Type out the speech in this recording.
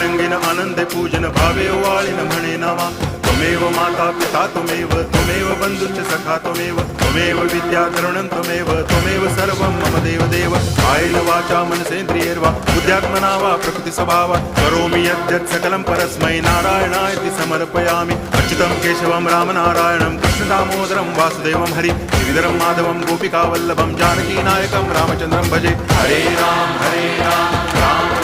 रंगीन आनंदे पूजन भावे वाळीन म्हणे नावा त्वमेव माता पिता त्वमेव बंधुश्च सखा त्वमेव विद्या तरुणं त्वमेव सर्वं मम देव कायेन वाचा मनसेन्द्रियैर्वा बुद्ध्यात्मना वा प्रकृति स्वभावात् करोमि यद्यत् सकलं परस्मै नारायणायति समर्पयामि अच्युतं केशवं रामनारायणं कृष्णदामोदरं वासुदेवं हरि गिरिधरं माधवं गोपिकावल्लभं जानकीनायकं रामचन्द्रं भजे हरे राम राम